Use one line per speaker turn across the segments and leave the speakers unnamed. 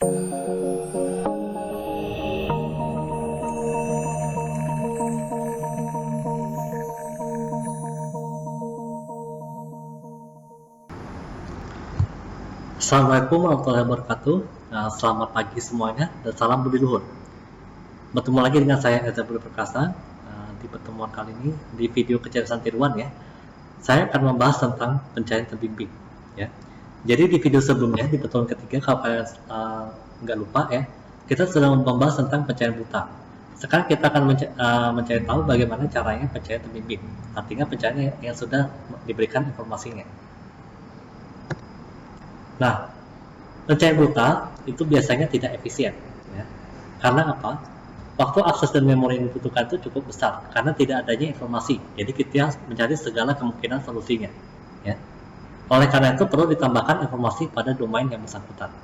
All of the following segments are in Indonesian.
Assalamualaikum warahmatullahi wabarakatuh. Selamat pagi semuanya dan salam budi luhur. Bertemu lagi dengan saya Eza Budi Perkasa. Di pertemuan kali ini di video kecerdasan tiruan ya, saya akan membahas tentang pencarian terbimbing ya. Jadi di video sebelumnya di pertemuan ketiga, kalau kalian nggak lupa ya, kita sudah membahas tentang pencarian buta. Sekarang kita akan mencari tahu bagaimana caranya pencarian terbimbing, artinya pencarian yang sudah diberikan informasinya. Nah, pencarian buta itu biasanya tidak efisien ya. Karena apa? Waktu akses dan memori yang dibutuhkan itu cukup besar karena tidak adanya informasi. Jadi kita mencari segala kemungkinan solusinya ya. Oleh karena itu perlu ditambahkan informasi pada domain yang bersangkutan.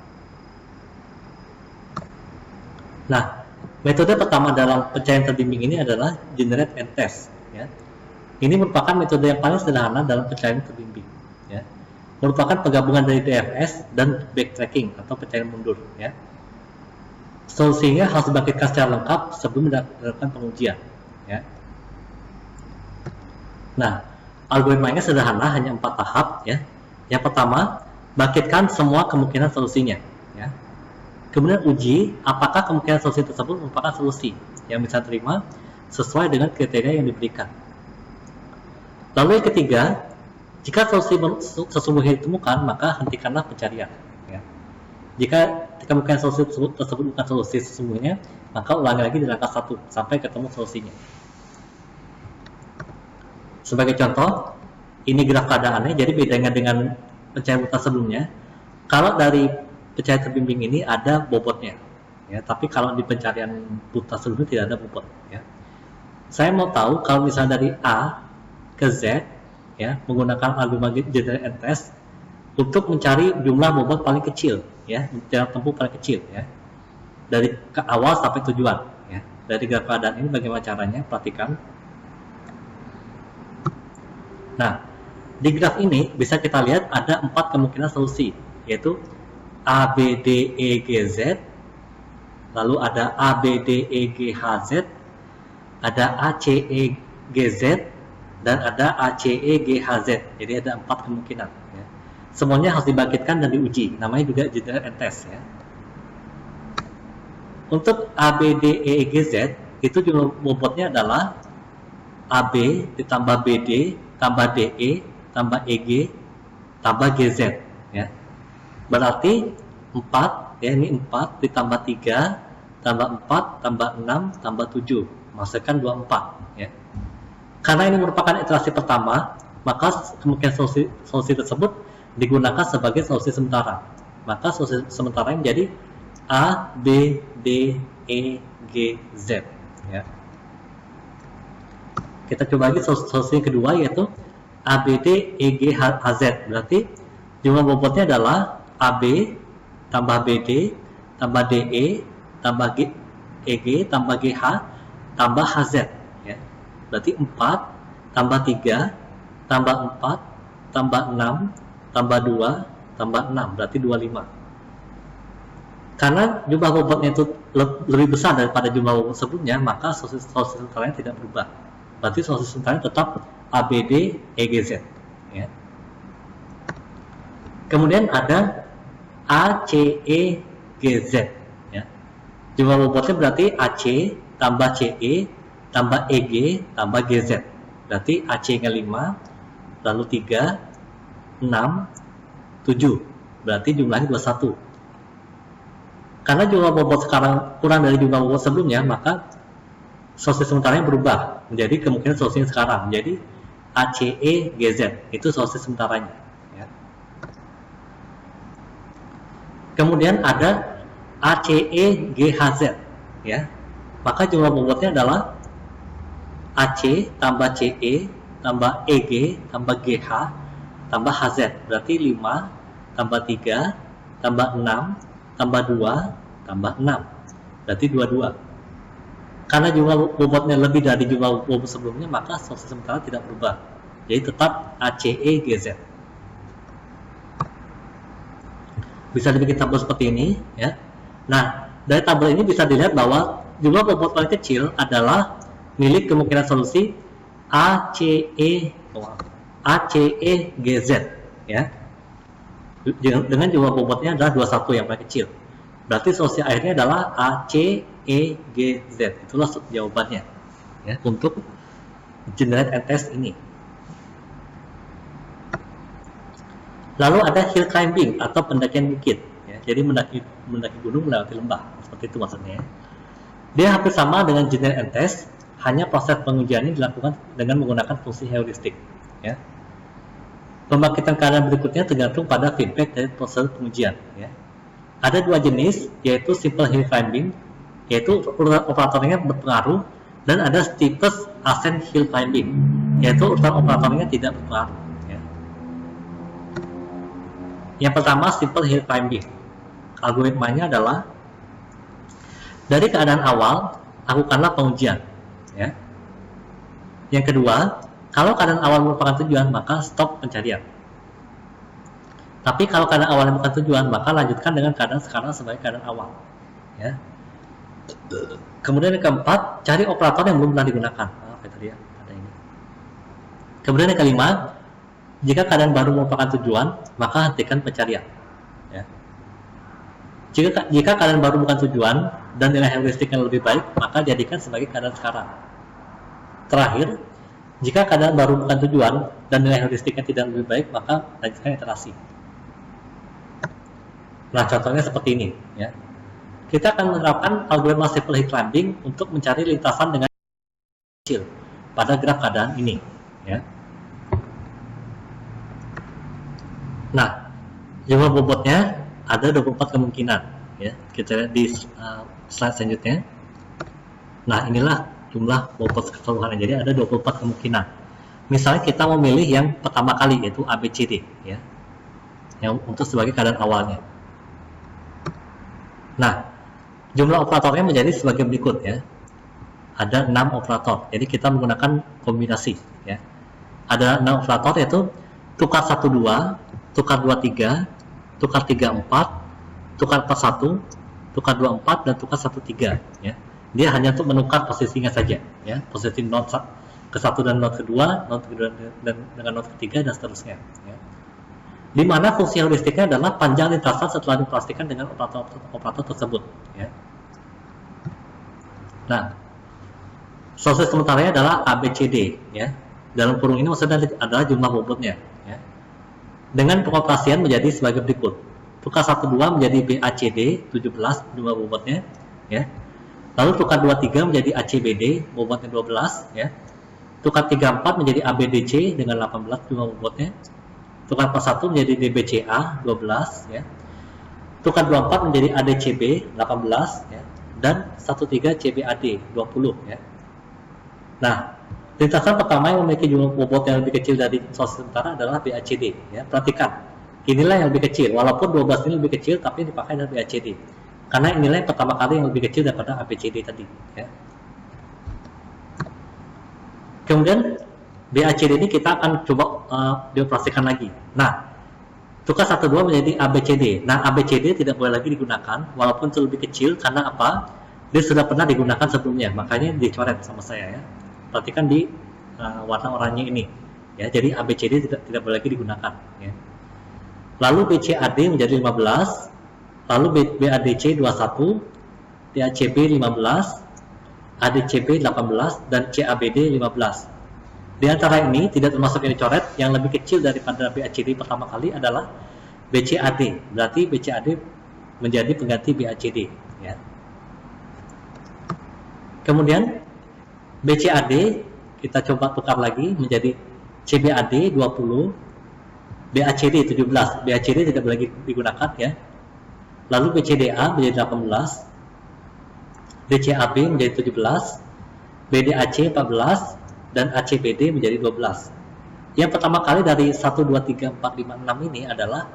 Nah, metode pertama dalam pencarian terbimbing ini adalah generate and test ya. Ini merupakan metode yang paling sederhana dalam pencarian terbimbing ya. Merupakan penggabungan dari DFS dan backtracking atau pencarian mundur ya. Solusinya harus dibangkitkan secara lengkap sebelum dilakukan pengujian ya. Nah, algoritmanya sederhana, hanya 4 tahap ya. Yang pertama, bangkitkan semua kemungkinan solusinya ya. Kemudian uji apakah kemungkinan solusi tersebut merupakan solusi yang bisa diterima sesuai dengan kriteria yang diberikan. Lalu yang ketiga, jika solusi sesungguhnya ditemukan, maka hentikanlah pencarian ya. Jika kemungkinan solusi tersebut bukan solusi sesungguhnya, maka ulangi lagi di langkah 1 sampai ketemu solusinya. Sebagai contoh, ini graf keadaannya. Jadi bedanya dengan pencarian buta sebelumnya, kalau dari pencarian terbimbing ini ada bobotnya ya, tapi kalau di pencarian buta sebelumnya tidak ada bobot ya. Saya mau tahu kalau misalnya dari A ke Z ya, menggunakan algoritma generate and test untuk mencari jumlah bobot paling kecil ya, jarak tempuh paling kecil ya, dari ke awal sampai tujuan ya. Dari graf keadaan ini bagaimana caranya? Perhatikan. Nah, di graf ini bisa kita lihat ada 4 kemungkinan solusi, yaitu A, B, D, E, G, Z, lalu ada A, B, D, E, G, H, Z, ada A, C, E, G, Z, dan ada A, C, E, G, H, Z. Jadi ada 4 kemungkinan ya. Semuanya harus dibangkitkan dan diuji, namanya juga generate and test ya. Untuk A, B, D, E, G, Z itu jumlah bobotnya adalah AB ditambah BD tambah DE tambah EG tambah GZ ya. Berarti 4 ya, ini 4 ditambah 3 tambah 4 tambah 6 tambah 7 menghasilkan 24 ya. Karena ini merupakan iterasi pertama, maka kemungkinan solusi tersebut digunakan sebagai solusi sementara. Maka solusi sementara menjadi A, B, D, E, G, Z ya. Kita coba lagi solusi yang kedua, yaitu A, B, D, E, G, H, Z. Berarti jumlah bobotnya adalah AB tambah BD tambah DE tambah EG tambah GH tambah HZ ya. Berarti 4 tambah 3 tambah 4 tambah 6 tambah 2 tambah 6, berarti 25. Karena jumlah bobotnya itu lebih besar daripada jumlah bobot sebelumnya, maka solusi sentaranya tidak berubah. Berarti solusi sentaranya tetap ABD EGZ ya. Kemudian ada ACEGZ ya. Jumlah bobotnya berarti AC tambah CE tambah EG tambah GZ. Berarti AC-nya 5, lalu 3, 6, 7. Berarti jumlahnya 21. Karena jumlah bobot sekarang kurang dari jumlah bobot sebelumnya, maka solusi sementaranya berubah menjadi kemungkinan solusinya sekarang menjadi ACEGZ. Itu solusi sementaranya ya. Kemudian ada ACEGHZ ya. Maka jumlah bobotnya adalah AC tambah CE tambah EG tambah GH tambah HZ. Berarti 5 tambah 3 tambah 6 tambah 2 tambah 6. Berarti 22. Karena jumlah bobotnya lebih dari jumlah bobot sebelumnya, maka solusi sementara tidak berubah. Jadi tetap ACEGZ. Bisa dibikin tabel seperti ini ya. Nah, dari tabel ini bisa dilihat bahwa jumlah bobot paling kecil adalah milik kemungkinan solusi ACE GZ, ya. Dengan jumlah bobotnya adalah 21 yang paling kecil. Berarti solusi akhirnya adalah ACEGZ. Itulah jawabannya, ya, untuk generate and test ini. Lalu ada hill climbing atau pendakian bukit, ya. Jadi mendaki gunung melewati lembah, seperti itu maksudnya. Dia hampir sama dengan generate and test, hanya proses pengujiannya dilakukan dengan menggunakan fungsi heuristik, ya. Pembangkitan keadaan berikutnya tergantung pada feedback dari proses pengujian, ya. Ada dua jenis, yaitu simple hill climbing, yaitu urutan operatornya berpengaruh, dan ada steepest ascent hill climbing, yaitu urutan operatornya tidak berpengaruh, ya. Yang pertama, simple hill climbing. Algoritmanya adalah dari keadaan awal, lakukanlah pengujian, ya. Yang kedua, kalau keadaan awal merupakan tujuan, maka stop pencarian. Tapi kalau keadaan awalnya bukan tujuan, maka lanjutkan dengan keadaan sekarang sebagai keadaan awal, ya. Kemudian yang keempat, cari operator yang belum pernah digunakan. Ada ini. Kemudian yang kelima, jika keadaan baru merupakan tujuan, maka hentikan pencarian, ya. Jika keadaan baru bukan tujuan dan nilai heuristik yang lebih baik, maka jadikan sebagai keadaan sekarang. Terakhir, jika keadaan baru bukan tujuan dan nilai heuristiknya tidak lebih baik, maka lanjutkan iterasi. Nah, contohnya seperti ini, ya. Kita akan menerapkan algoritma simple hill climbing untuk mencari lintasan dengan kecil pada graf keadaan ini, ya. Nah, jumlah bobotnya ada 24 kemungkinan, ya. Kita lihat di slide selanjutnya. Nah, inilah jumlah bobot keseluruhan. Jadi ada 24 kemungkinan. Misalnya kita memilih yang pertama kali, yaitu ABCD, ya, yang untuk sebagai keadaan awalnya. Nah, jumlah operatornya menjadi sebagai berikut, ya. Ada 6 operator. Jadi kita menggunakan kombinasi, ya. Ada 6 operator, yaitu tukar 12, tukar 23, tukar 34, tukar 41, tukar 24, dan tukar 13, ya. Dia hanya untuk menukar posisinya saja, ya. Posisi node ke-1 dan node kedua, node kedua dan dengan node ketiga, dan seterusnya, ya. Di mana fungsi heuristiknya adalah panjang lintasan setelah dipastikan dengan operator tersebut, ya. Nah, solusi sementaranya adalah ABCD, ya. Dalam kurung ini maksudnya adalah jumlah bobotnya, ya. Dengan pengoperasian menjadi sebagai berikut. Tukar 12 menjadi BACD 17 jumlah bobotnya, ya. Lalu tukar 23 menjadi ACBD bobotnya 12, ya. Tukar 34 menjadi ABDC dengan 18 jumlah bobotnya. Tukar 41 menjadi DBCA 12, ya. Tukar 24 menjadi ADCB 18, ya. Dan 13 CBAD 20, ya. Nah, lintasan pertama yang memiliki jumlah bobot yang lebih kecil dari solusi sementara adalah BACD, ya. Perhatikan, inilah yang lebih kecil. Walaupun 12 ini lebih kecil, tapi dipakai adalah BACD. Karena inilah yang pertama kali yang lebih kecil daripada ABCD tadi, ya. Kemudian BACD ini kita akan coba dioperasikan lagi. Nah, tukar 12 menjadi ABCD. Nah, ABCD tidak boleh lagi digunakan, walaupun itu lebih kecil. Karena apa? Dia sudah pernah digunakan sebelumnya, makanya dicoret sama saya, ya. Perhatikan di warna oranye ini, ya. Jadi ABCD tidak boleh lagi digunakan, ya. Lalu BCAD menjadi 15, lalu BADC 21, DACB 15, ADCB 18, dan CABD 15. Di antara ini tidak termasuk yang dicoret. Yang lebih kecil daripada BACD pertama kali adalah BCAD. Berarti BCAD menjadi pengganti BACD, ya. Kemudian BCAD kita coba tukar lagi menjadi CBAD 20, BACD 17. BACD tidak boleh lagi digunakan, ya. Lalu BCDA menjadi 18, DCAB menjadi 17, BDAC 14, dan ACBD menjadi 12. Yang pertama kali dari 1, 2, 3, 4, 5, 6 ini adalah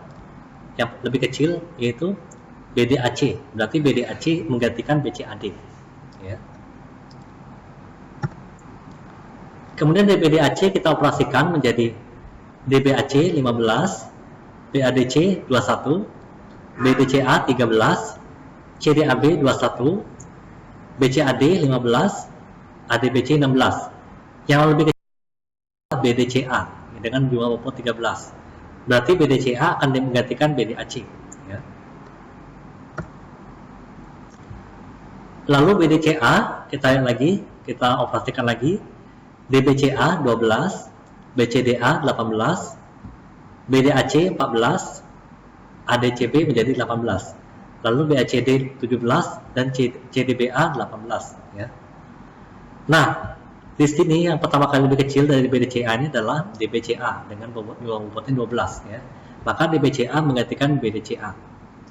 yang lebih kecil, yaitu BDAC. Berarti BDAC menggantikan BCAD, ya. Kemudian dari BDAC kita operasikan menjadi DBAC 15, BADC 21, BDCA 13, CDAB 21, BCAD 15, ADBC 16. Yang lebih kecil BDCA dengan jumlah bobot 13. Berarti BDCA akan menggantikan BDAC. Ya. Lalu BDCA kita lihat lagi, kita operasikan lagi. DBCA 12, BCDA 18, BDAC 14, ADCB menjadi 18. Lalu BACD 17 dan CDBA 18. Ya. Nah, di sini yang pertama kali lebih kecil dari BDCA ini adalah DBCA dengan bobotnya 12. Ya. Maka DBCA menggantikan BDCA.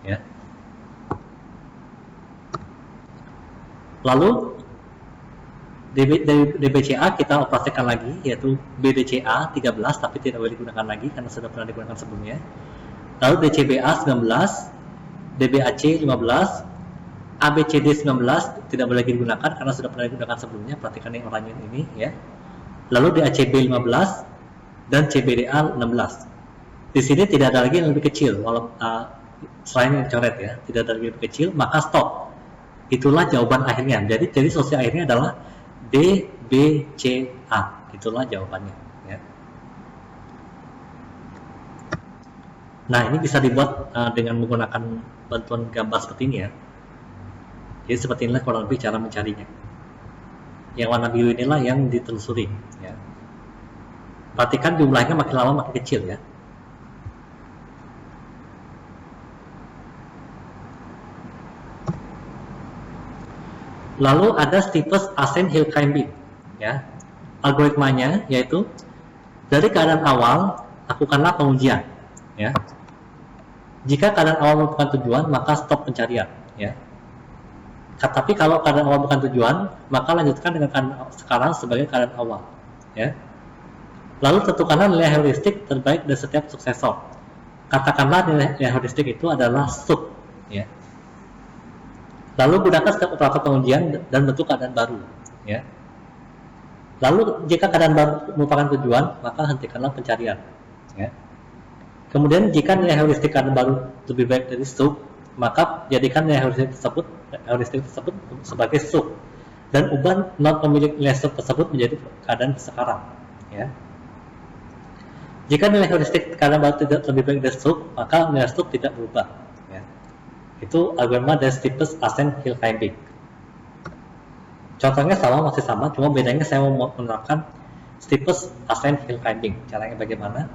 Ya. Lalu DBCA kita operasikan lagi, yaitu BDCA 13, tapi tidak boleh digunakan lagi karena sudah pernah digunakan sebelumnya. Lalu DCBA 19, DBAC 15, ABCD 19 tidak boleh lagi digunakan karena sudah pernah digunakan sebelumnya. Perhatikan yang oranye ini ya. Lalu DACB 15 dan CBDA 16. Di sini tidak ada lagi yang lebih kecil, walaupun selain yang dicoret ya, tidak ada lagi yang lebih kecil, maka stop. Itulah jawaban akhirnya. Jadi solusi akhirnya adalah DBCA. Itulah jawabannya. Ya. Nah, ini bisa dibuat dengan menggunakan bantuan gambar seperti ini ya. Jadi seperti inilah kurang lebih cara mencarinya. Yang warna biru inilah yang ditelusuri. Ya. Perhatikan jumlahnya makin lama makin kecil ya. Lalu ada steepest ascent hill climbing, ya. Algoritmanya yaitu dari keadaan awal lakukanlah pengujian, ya. Jika keadaan awal merupakan tujuan, maka stop pencarian, ya. Tapi kalau keadaan awal bukan tujuan, maka lanjutkan dengan keadaan sekarang sebagai keadaan awal, ya. Lalu tentukanlah nilai heuristik terbaik dari setiap suksesor. Katakanlah nilai heuristik itu adalah sub, ya. Lalu gunakan setiap operator pengujian dan bentuk keadaan baru. Ya. Lalu jika keadaan baru merupakan tujuan, maka hentikanlah pencarian. Ya. Kemudian jika nilai heuristik keadaan baru lebih baik dari sub, maka jadikan nilai heuristik tersebut sebagai sub dan ubah non pemilik nilai sub tersebut menjadi keadaan sekarang. Ya. Jika nilai heuristik keadaan baru tidak lebih baik dari sub, maka nilai sub tidak berubah. Itu algoritma dari steepest ascent hill climbing. Contohnya masih sama, cuma bedanya saya mau menerapkan steepest ascent hill climbing. Caranya bagaimana?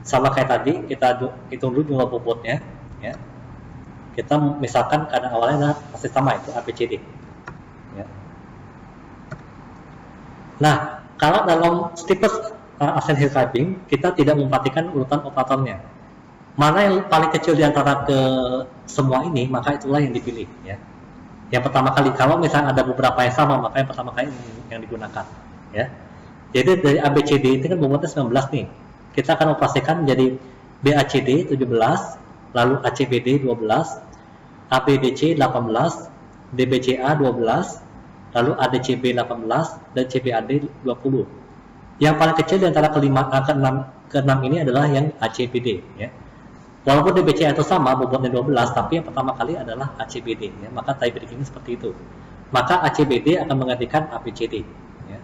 Sama kayak tadi, kita hitung dulu jumlah bobotnya. Ya. Kita misalkan keadaan awalnya masih sama, itu ABCD. Ya. Nah, kalau dalam steepest ascent hill climbing, kita tidak memperhatikan urutan operatornya. Mana yang paling kecil di antara ke semua ini, maka itulah yang dipilih ya. Yang pertama kali, kalau misalnya ada beberapa yang sama, maka yang pertama kali yang digunakan ya. Jadi dari ABCD itu kan bobotnya 19 nih. Kita akan operasikan menjadi BACD 17, lalu ACBD 12, ABDC 18, DBCA 12, lalu ADCB 18 dan CBAD 20. Yang paling kecil di antara ke-6 ini adalah yang ACBD ya. Walaupun DBCA itu sama, bobotnya 12, tapi yang pertama kali adalah ACBD, ya. Maka tie breaking seperti itu. Maka ACBD akan menggantikan ABCD. Ya.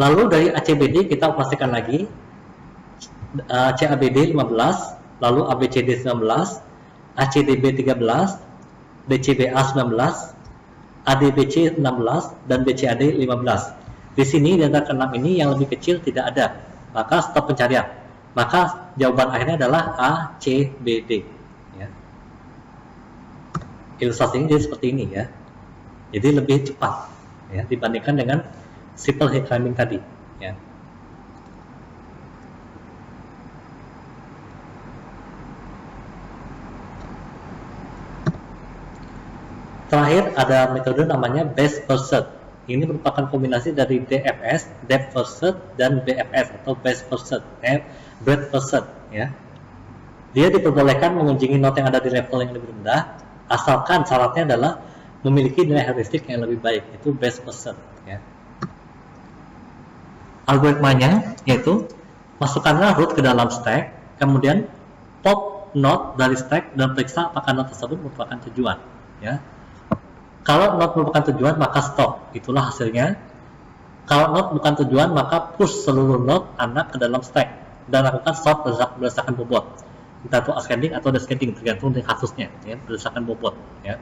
Lalu dari ACBD kita operasikan lagi CABD 15, lalu ABCD 19, ACDB 13, DCBA 19, ADBC 16, dan BCAD 15. Di sini di antara ke-6 ini yang lebih kecil tidak ada, maka stop pencarian. Maka jawaban akhirnya adalah A, C, B, D. Ya. Ilustrasinya jadi seperti ini ya. Jadi lebih cepat ya, dibandingkan dengan simple hill climbing tadi. Ya. Terakhir ada metode namanya best first serve. Ini merupakan kombinasi dari DFS, depth first serve, dan BFS atau best first serve, breadth first serve. Ya. Dia diperbolehkan mengunjungi node yang ada di level yang lebih rendah, asalkan syaratnya adalah memiliki nilai heuristik yang lebih baik, itu best first serve. Ya. Algoritmanya yaitu masukkanlah root ke dalam stack, kemudian pop node dari stack dan periksa apakah node tersebut merupakan tujuan. Ya. Kalau node merupakan tujuan, maka stop. Itulah hasilnya. Kalau node bukan tujuan, maka push seluruh node anak ke dalam stack dan lakukan sort berdasarkan bobot. Entah itu ascending atau descending, tergantung dari kasusnya, ya, berdasarkan bobot. Ya.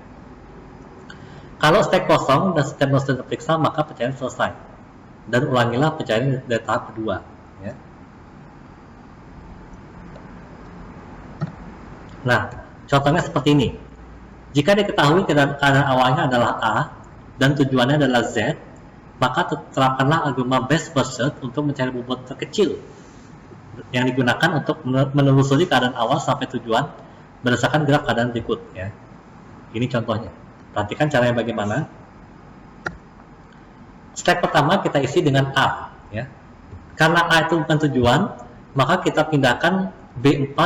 Kalau stack kosong dan setiap node sudah terperiksa, maka pencarian selesai. Dan ulangilah pencarian dari tahap kedua. Ya. Nah, contohnya seperti ini. Jika diketahui keadaan awalnya adalah A dan tujuannya adalah Z, maka terapkanlah algoritma best first search untuk mencari bobot terkecil yang digunakan untuk menelusuri keadaan awal sampai tujuan berdasarkan graf keadaan berikut. Ya. Ini contohnya. Perhatikan caranya bagaimana. Step pertama kita isi dengan A. Ya. Karena A itu bukan tujuan, maka kita pindahkan B4,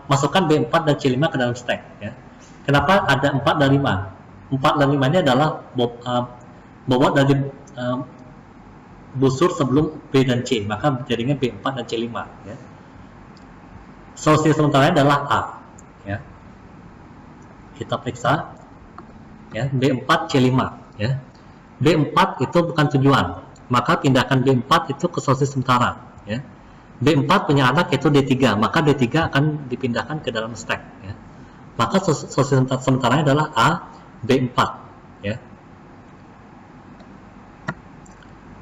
masukkan B4 dan C5 ke dalam stack. Ya. Kenapa ada 4 dan 5? 4 dan 5 ini adalah bobot dari busur sebelum B dan C, maka jadinya B4 dan C5. Ya. Solusi sementara adalah A. Ya. Kita periksa, ya, B4 C5. Ya. B4 itu bukan tujuan, maka pindahkan B4 itu ke solusi sementara. Ya. B4 punya anak yaitu D3, maka D3 akan dipindahkan ke dalam stack. Ya. Maka solusi sementaranya adalah A, B4. Ya.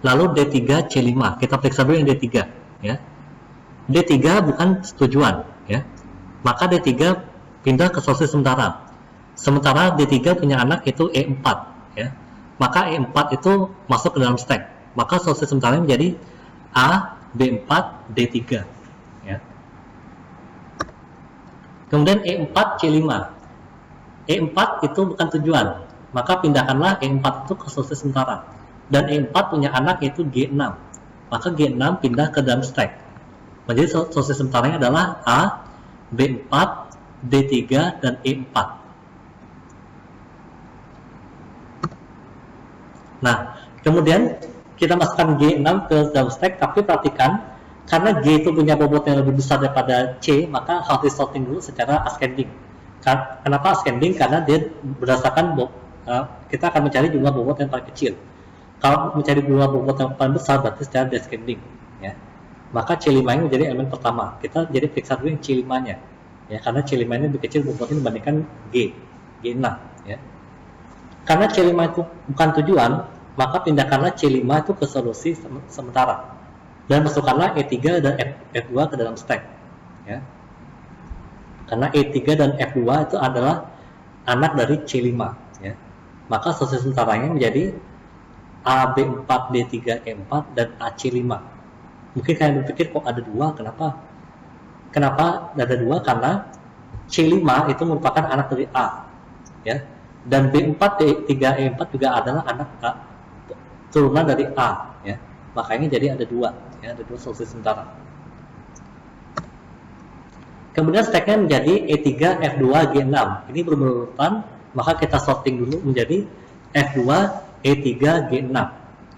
Lalu D3, C5. Kita periksa dulu yang D3. Ya. D3 bukan tujuan. Ya. Maka D3 pindah ke solusi sementara. Sementara D3 punya anak yaitu E4. Ya. Maka E4 itu masuk ke dalam stack. Maka solusi sementaranya menjadi A, B4, D3. Ya. Kemudian E4, C5. E4 itu bukan tujuan, maka pindahkanlah E4 itu ke solusi sementara. Dan E4 punya anak yaitu G6, maka G6 pindah ke dalam stack. Jadi solusi sementaranya adalah A, B4, D3, dan E4. Nah, kemudian kita masukkan G6 ke dalam stack, tapi perhatikan, karena G itu punya bobot yang lebih besar daripada C, maka harus di-sorting dulu secara ascending. Kenapa ascending? Karena dia berdasarkan kita akan mencari jumlah bobot yang paling kecil. Kalau mencari jumlah bobot yang paling besar, berarti secara descending. Ya. Maka C5 ini menjadi elemen pertama. Kita jadi periksa dulu yang C5-nya. Ya, karena C5 ini lebih kecil bobotnya dibandingkan G6. Ya. Karena C5 itu bukan tujuan, maka pindahkanlah C5 itu ke solusi sementara. Dan masukkanlah E3 dan F2 ke dalam stack. Ya. Karena E3 dan F2 itu adalah anak dari C5. Ya. Maka solusi sementaranya menjadi AB4, D3, E4, dan AC5. Mungkin kalian berpikir kok ada dua, kenapa? Kenapa ada dua? Karena C5 itu merupakan anak dari A. Ya. Dan B4, D3, E4 juga adalah anak A, turunan dari A. Ya. Makanya jadi ada dua. Ya, ada dua solusi sementara. Kemudian stacknya menjadi E3, F2, G6. Ini berurutan, maka kita sorting dulu menjadi F2, E3, G6.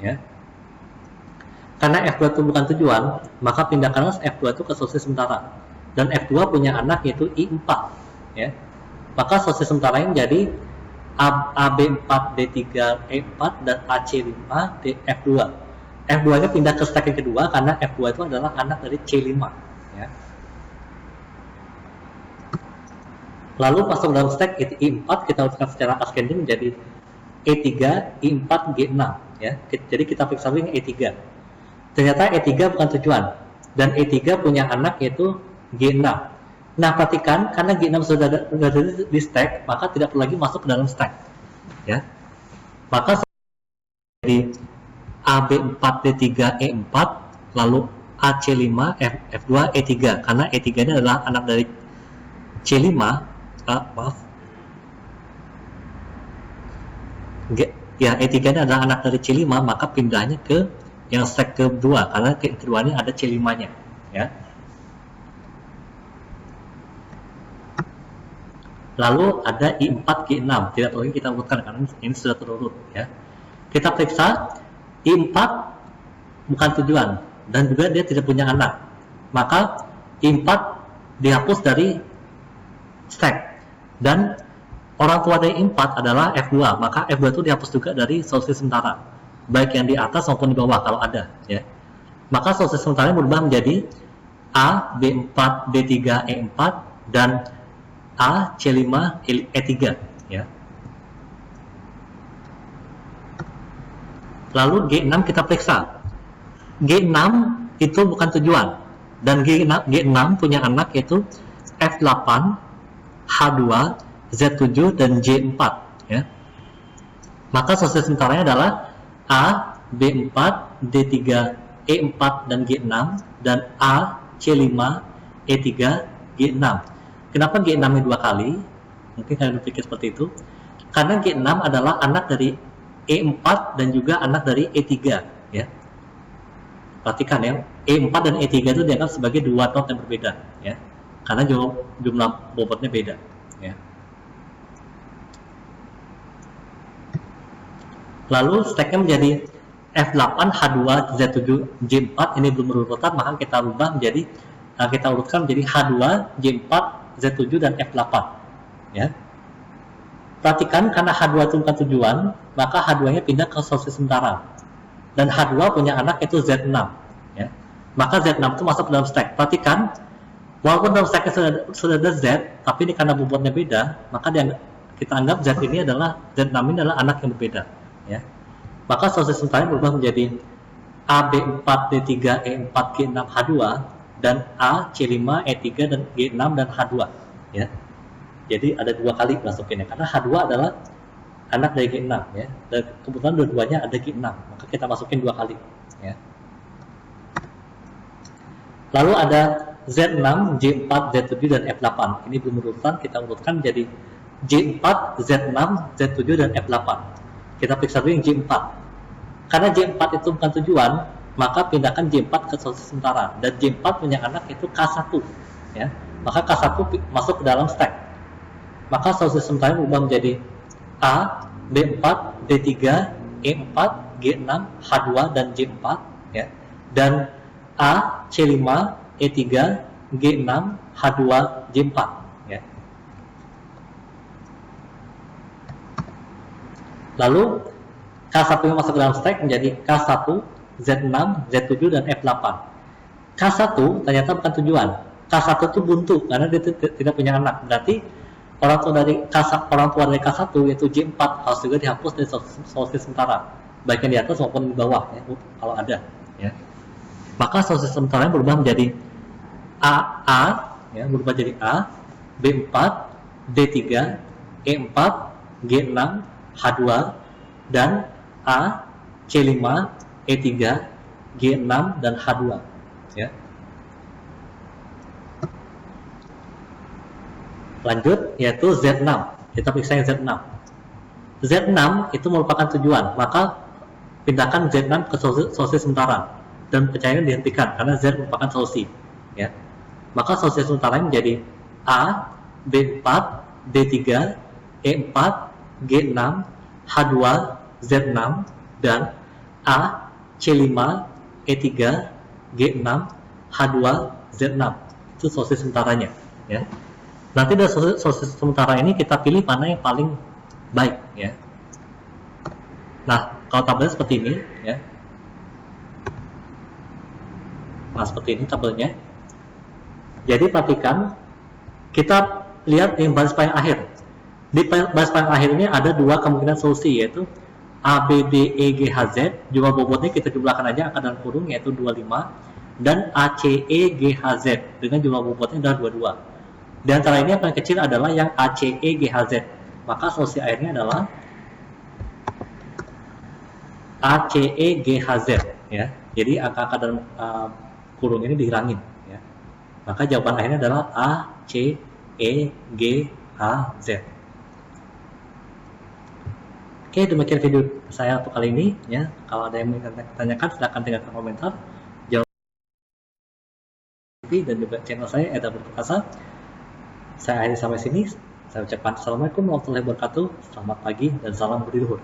Ya. Karena F2 itu bukan tujuan, maka pindahkanlah F2 itu ke solusi sementara. Dan F2 punya anak yaitu I4. Ya. Maka solusi sementara ini menjadi AB4, D3, E4, dan AC5, F2. F2-nya pindah ke stack yang kedua karena F2 itu adalah anak dari C5. Ya. Lalu masuk dalam stack I4, kita urutkan secara ascending menjadi E3, I4, G6. Ya. Jadi kita periksa dulu yang E3. Ternyata E3 bukan tujuan, dan E3 punya anak yaitu G6. Nah, perhatikan, karena G6 sudah ada di stack, maka tidak perlu lagi masuk ke dalam stack. Ya. Maka jadi AB4, D3, E4, lalu AC5, F2, E3. Karena E3 ini adalah anak dari C5, ya E3 ini adalah anak dari C5, maka pindahnya ke yang stack kedua, karena keduanya ada C5-nya. Ya. Lalu ada I4, G6, tidak perlu kita urutkan karena ini sudah terurut. Ya. Kita periksa, I4 bukan tujuan dan juga dia tidak punya anak, maka I4 dihapus dari stack. Dan orang tua dari 4 adalah F2, maka F2 itu dihapus juga dari solusi sementara, baik yang di atas maupun di bawah kalau ada, ya. Maka solusi sementara berubah menjadi A, B4, D3, E4, dan A, C5, E3, ya. Lalu G6 kita periksa. G6 itu bukan tujuan, dan G6 punya anak yaitu F8, H2, Z7, dan J4, ya. Maka solusi sementaranya adalah A, B4, D3, E4, dan G6, dan A, C5, E3, G6. Kenapa G6 ini 2 kali? Mungkin kalian berpikir seperti itu. Karena G6 adalah anak dari E4 dan juga anak dari E3, ya. Perhatikan ya, E4 dan E3 itu dianggap sebagai 2 not yang berbeda, ya. Karena jumlah bobotnya beda, ya. Lalu stacknya menjadi F8, H2, Z7, J4. Ini belum berurutan, maka kita rubah menjadi kita urutkan menjadi H2, J4, Z7, dan F8, ya. Perhatikan, karena H2 itu bukan tujuan, maka H2 nya pindah ke solusi sementara, dan H2 punya anak yaitu Z6, ya. Maka Z6 itu masuk ke dalam stack. Perhatikan, walaupun dalam stacknya sudah ada Z, tapi ini karena bobotnya beda, maka kita anggap Z ini adalah Z6 ini adalah anak yang berbeda, ya. Maka solusi sementara berubah menjadi A, B4, D3, E4, G6, H2, dan A, C5, E3, dan G6, dan H2, ya. Jadi ada 2 kali masukinnya, karena H2 adalah anak dari G6, ya. Dan kebetulan dua-duanya ada G6, maka kita masukin 2 kali, ya. Lalu ada Z6, J4, Z7, dan F8. Ini belum urutan, kita urutkan menjadi J4, Z6, Z7, dan F8. Kita periksa dulu yang J4. Karena J4 itu bukan tujuan, maka pindahkan J4 ke solusi sementara, dan J4 punya anak yaitu K1, ya. Maka K1 masuk ke dalam stack. Maka solusi sementara berubah menjadi A, B4, D3, E4, G6, H2, dan J4, ya. Dan A, C5, E3, G6, H2, J4, ya. Lalu K1 yang masuk ke dalam stack menjadi K1, Z6, Z7, dan F8. K1 ternyata bukan tujuan. K1 itu buntu karena dia tidak punya anak. Berarti orang tua dari K1 yaitu J4 harus juga dihapus dari solusi sementara, baik yang di atas maupun di bawah, ya, kalau ada, ya. Maka solusi sementara berubah menjadi A, ya, berubah jadi A, B4, D3, E4, G6, H2, dan A, C5, E3, G6, dan H2, ya. Lanjut, yaitu Z6. Kita periksa yang Z6. Z6 itu merupakan tujuan, maka pindahkan Z6 ke solusi sementara, dan pencahayaan dihentikan karena Z merupakan solusi, ya. Maka solusi sementara menjadi A, B4, D3, E4, G6, H2, Z6, dan A, C5, E3, G6, H2, Z6. Itu solusi sementaranya, ya. Nanti dari solusi sementara ini kita pilih mana yang paling baik, ya. Nah, kalau tabelnya seperti ini, ya. Nah, seperti ini tabelnya. Jadi perhatikan, kita lihat yang baris paling akhir. Di baris paling akhir ini ada 2 kemungkinan solusi, yaitu A, B, D, E, G, H, Z. Jumlah bobotnya kita jumlahkan aja angka dalam kurung, yaitu 25. Dan A, C, E, G, H, Z dengan jumlah bobotnya adalah 22. Di antara ini yang paling kecil adalah yang A, C, E, G, H, Z. Maka solusi akhirnya adalah A, C, E, G, H, Z, ya. Jadi angka-angka dalam kurung ini dihilangin, ya. Maka jawaban akhirnya adalah A, C, E, G, H, Z. Oke, demikian video saya untuk kali ini, ya. Kalau ada yang ingin tanyakan, silahkan tinggalkan komentar. Dan juga channel saya Eda Berperkasa. Saya akhiri sampai sini. Saya ucapkan assalamualaikum warahmatullahi wabarakatuh. Selamat pagi dan salam budi luhur.